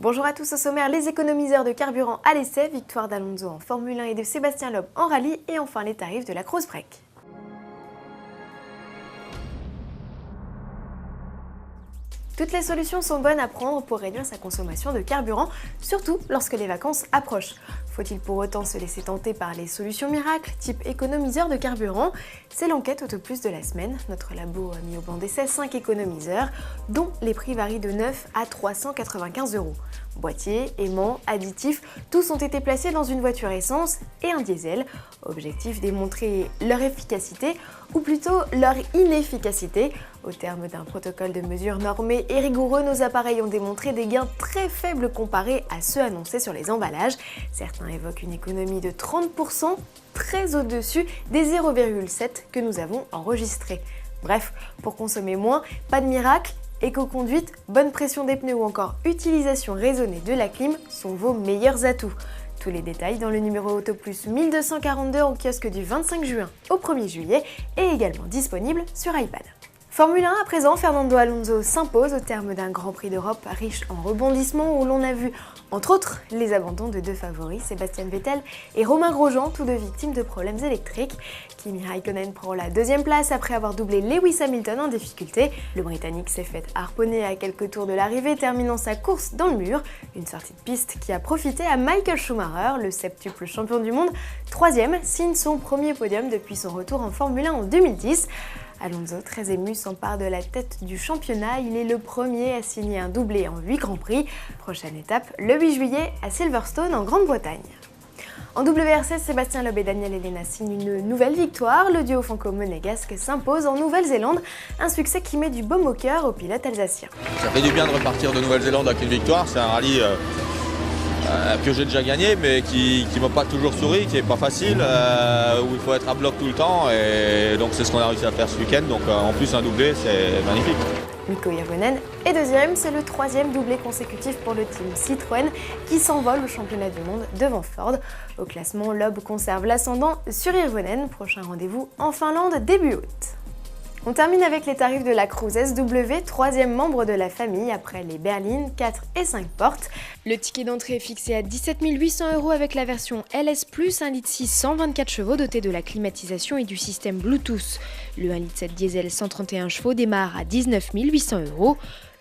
Bonjour à tous, au sommaire, les économiseurs de carburant à l'essai, victoire d'Alonso en Formule 1 et de Sébastien Loeb en rallye, et enfin les tarifs de la Cross-Break. Toutes les solutions sont bonnes à prendre pour réduire sa consommation de carburant, surtout lorsque les vacances approchent. Faut-il pour autant se laisser tenter par les solutions miracles, type économiseur de carburant? C'est l'enquête Autoplus de la semaine. Notre labo a mis au banc d'essai 5 économiseurs, dont les prix varient de 9 à 395 €. Boîtier, aimant, additifs, tous ont été placés dans une voiture essence et un diesel. Objectif démontrer leur efficacité, ou plutôt leur inefficacité. Au terme d'un protocole de mesure normé et rigoureux, nos appareils ont démontré des gains très faibles comparés à ceux annoncés sur les emballages. Certains évoquent une économie de 30%, très au-dessus des 0,7 que nous avons enregistrés. Bref, pour consommer moins, pas de miracle. Éco-conduite, bonne pression des pneus ou encore utilisation raisonnée de la clim sont vos meilleurs atouts. Tous les détails dans le numéro Autoplus 1242 au kiosque du 25 juin au 1er juillet et également disponible sur iPad. Formule 1 à présent, Fernando Alonso s'impose au terme d'un Grand Prix d'Europe riche en rebondissements où l'on a vu, entre autres, les abandons de deux favoris, Sébastien Vettel et Romain Grosjean, tous deux victimes de problèmes électriques. Kimi Raikkonen prend la deuxième place après avoir doublé Lewis Hamilton en difficulté. Le Britannique s'est fait harponner à quelques tours de l'arrivée, terminant sa course dans le mur. Une sortie de piste qui a profité à Michael Schumacher, le septuple champion du monde. Troisième, signe son premier podium depuis son retour en Formule 1 en 2010. Alonso, très ému, s'empare de la tête du championnat. Il est le premier à signer un doublé en 8 Grands Prix. Prochaine étape, le 8 juillet à Silverstone en Grande-Bretagne. En WRC, Sébastien Loeb et Daniel Elena signent une nouvelle victoire. Le duo franco-monégasque s'impose en Nouvelle-Zélande. Un succès qui met du baume au cœur au pilote alsacien. Ça fait du bien de repartir de Nouvelle-Zélande avec une victoire. C'est un rallye que j'ai déjà gagné, mais qui ne m'a pas toujours souri, qui n'est pas facile, où il faut être à bloc tout le temps. Et donc c'est ce qu'on a réussi à faire ce week-end. Donc en plus un doublé, c'est magnifique. Mikko Hirvonen est deuxième, c'est le troisième doublé consécutif pour le team Citroën qui s'envole au championnat du monde devant Ford. Au classement, Loeb conserve l'ascendant sur Hirvonen. Prochain rendez-vous en Finlande début août. On termine avec les tarifs de la Cruze SW, troisième membre de la famille après les berlines 4 et 5 portes. Le ticket d'entrée est fixé à 17 800 € avec la version LS+, 1,6 litre 124 chevaux doté de la climatisation et du système Bluetooth. Le 1,7 litre diesel 131 chevaux démarre à 19 800 €.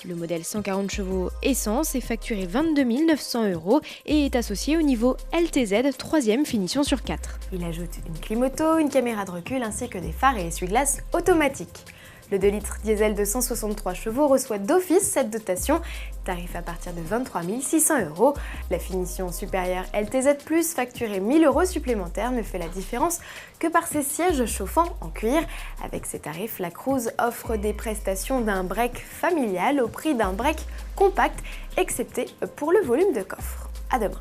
Le modèle 140 chevaux essence est facturé 22 900 € et est associé au niveau LTZ, troisième finition sur 4. Il ajoute une clim auto, une caméra de recul ainsi que des phares et essuie-glaces automatiques. Le 2 litres diesel de 163 chevaux reçoit d'office cette dotation, tarif à partir de 23 600 €. La finition supérieure LTZ+, facturée 1 000 € supplémentaires, ne fait la différence que par ses sièges chauffants en cuir. Avec ces tarifs, la Cruze offre des prestations d'un break familial au prix d'un break compact, excepté pour le volume de coffre. À demain.